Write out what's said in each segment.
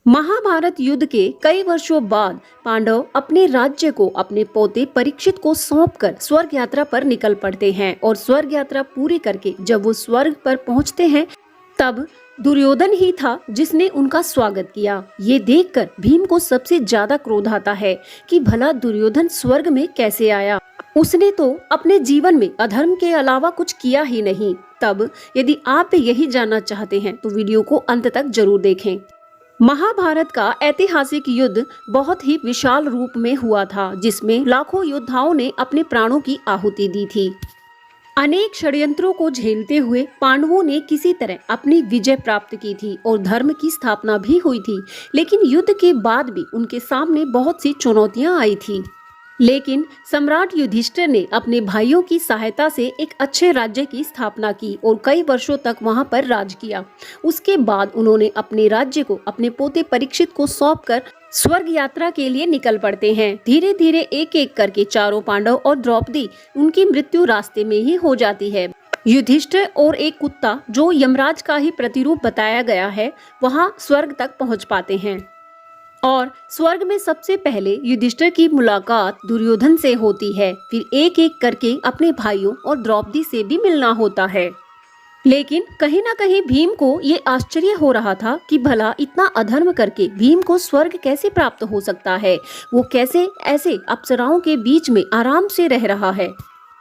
महाभारत युद्ध के कई वर्षों बाद पांडव अपने राज्य को अपने पोते परीक्षित को सौंपकर स्वर्ग यात्रा पर निकल पड़ते हैं और स्वर्ग यात्रा पूरी करके जब वो स्वर्ग पर पहुंचते हैं तब दुर्योधन ही था जिसने उनका स्वागत किया। ये देखकर भीम को सबसे ज्यादा क्रोध आता है कि भला दुर्योधन स्वर्ग में कैसे आया। उसने तो अपने जीवन में अधर्म के अलावा कुछ किया ही नहीं। तब यदि आप यही जानना चाहते हैं तो वीडियो को अंत तक जरूर देखें। महाभारत का ऐतिहासिक युद्ध बहुत ही विशाल रूप में हुआ था, जिसमें लाखों योद्धाओं ने अपने प्राणों की आहुति दी थी। अनेक षड्यंत्रों को झेलते हुए पांडवों ने किसी तरह अपनी विजय प्राप्त की थी और धर्म की स्थापना भी हुई थी। लेकिन युद्ध के बाद भी उनके सामने बहुत सी चुनौतियां आई थी। लेकिन सम्राट युधिष्ठिर ने अपने भाइयों की सहायता से एक अच्छे राज्य की स्थापना की और कई वर्षों तक वहां पर राज किया। उसके बाद उन्होंने अपने राज्य को अपने पोते परीक्षित को सौंपकर स्वर्ग यात्रा के लिए निकल पड़ते हैं। धीरे धीरे एक एक करके चारों पांडव और द्रौपदी उनकी मृत्यु रास्ते में ही हो जाती है। युधिष्ठिर और एक कुत्ता जो यमराज का ही प्रतिरूप बताया गया है वहां स्वर्ग तक पहुंच पाते हैं और स्वर्ग में सबसे पहले युधिष्ठिर की मुलाकात दुर्योधन से होती है। फिर एक एक करके अपने भाइयों और द्रौपदी से भी मिलना होता है। लेकिन कहीं ना कहीं भीम को ये आश्चर्य हो रहा था कि भला इतना अधर्म करके भीम को स्वर्ग कैसे प्राप्त हो सकता है। वो कैसे ऐसे अप्सराओं के बीच में आराम से रह रहा है।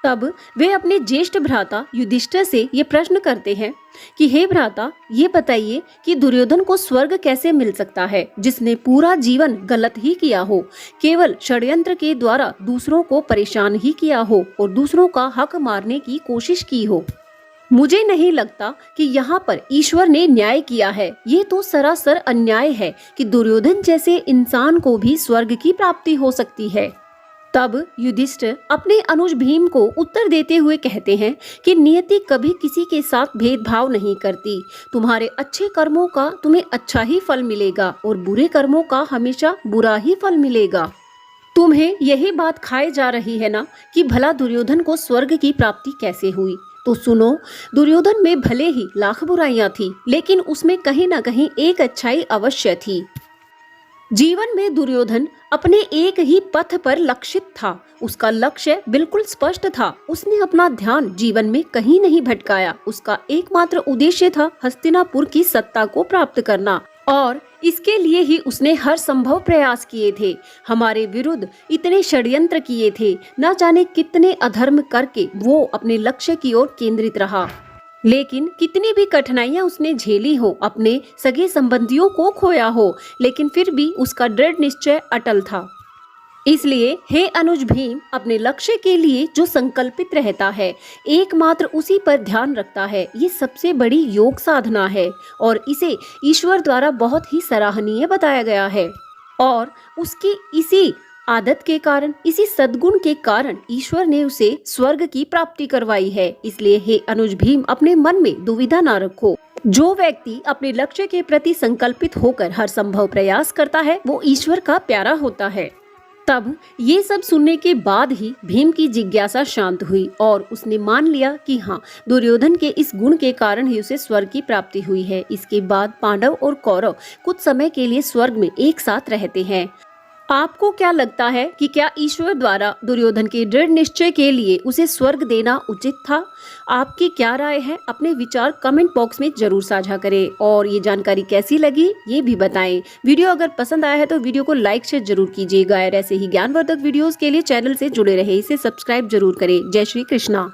तब वे अपने ज्येष्ठ भ्राता युधिष्ठिर से ये प्रश्न करते हैं कि हे भ्राता, ये बताइए कि दुर्योधन को स्वर्ग कैसे मिल सकता है, जिसने पूरा जीवन गलत ही किया हो, केवल षड्यंत्र के द्वारा दूसरों को परेशान ही किया हो और दूसरों का हक मारने की कोशिश की हो। मुझे नहीं लगता कि यहाँ पर ईश्वर ने न्याय किया है। ये तो सरासर अन्याय है कि दुर्योधन जैसे इंसान को भी स्वर्ग की प्राप्ति हो सकती है। तब युधिष्ठिर अपने अनुज भीम को उत्तर देते हुए कहते हैं कि नियति कभी किसी के साथ भेदभाव नहीं करती। तुम्हारे अच्छे कर्मों का तुम्हें अच्छा ही फल मिलेगा और बुरे कर्मों का हमेशा बुरा ही फल मिलेगा। तुम्हें यही बात खाए जा रही है ना कि भला दुर्योधन को स्वर्ग की प्राप्ति कैसे हुई। तो सुनो, दुर्योधन में भले ही लाख बुराइयां थी, लेकिन उसमें कहीं ना कहीं एक अच्छाई अवश्य थी। जीवन में दुर्योधन अपने एक ही पथ पर लक्षित था। उसका लक्ष्य बिल्कुल स्पष्ट था। उसने अपना ध्यान जीवन में कहीं नहीं भटकाया। उसका एकमात्र उद्देश्य था हस्तिनापुर की सत्ता को प्राप्त करना और इसके लिए ही उसने हर संभव प्रयास किए थे। हमारे विरुद्ध इतने षड्यंत्र किए थे, न जाने कितने अधर्म करके वो अपने लक्ष्य की ओर केंद्रित रहा। लेकिन कितनी भी कठिनाइयां उसने झेली हो, अपने सगे संबंधियों को खोया हो, लेकिन फिर भी उसका दृढ़ निश्चय अटल था। इसलिए हे अनुज भीम, अपने लक्ष्य के लिए जो संकल्पित रहता है, एकमात्र उसी पर ध्यान रखता है, ये सबसे बड़ी योग साधना है और इसे ईश्वर द्वारा बहुत ही सराहनीय बताया गया है। और उसकी इसी आदत के कारण, इसी सद्गुण के कारण ईश्वर ने उसे स्वर्ग की प्राप्ति करवाई है। इसलिए हे अनुज भीम, अपने मन में दुविधा ना रखो। जो व्यक्ति अपने लक्ष्य के प्रति संकल्पित होकर हर संभव प्रयास करता है वो ईश्वर का प्यारा होता है। तब ये सब सुनने के बाद ही भीम की जिज्ञासा शांत हुई और उसने मान लिया कि हाँ, दुर्योधन के इस गुण के कारण ही उसे स्वर्ग की प्राप्ति हुई है। इसके बाद पांडव और कौरव कुछ समय के लिए स्वर्ग में एक साथ रहते हैं। आपको क्या लगता है कि क्या ईश्वर द्वारा दुर्योधन के दृढ़ निश्चय के लिए उसे स्वर्ग देना उचित था? आपकी क्या राय है? अपने विचार कमेंट बॉक्स में जरूर साझा करें और ये जानकारी कैसी लगी ये भी बताएं। वीडियो अगर पसंद आया है तो वीडियो को लाइक शेयर जरूर कीजिएगा और ऐसे ही ज्ञानवर्धक वीडियोस के लिए चैनल से जुड़े रहे, इसे सब्सक्राइब जरूर करें। जय श्री कृष्णा।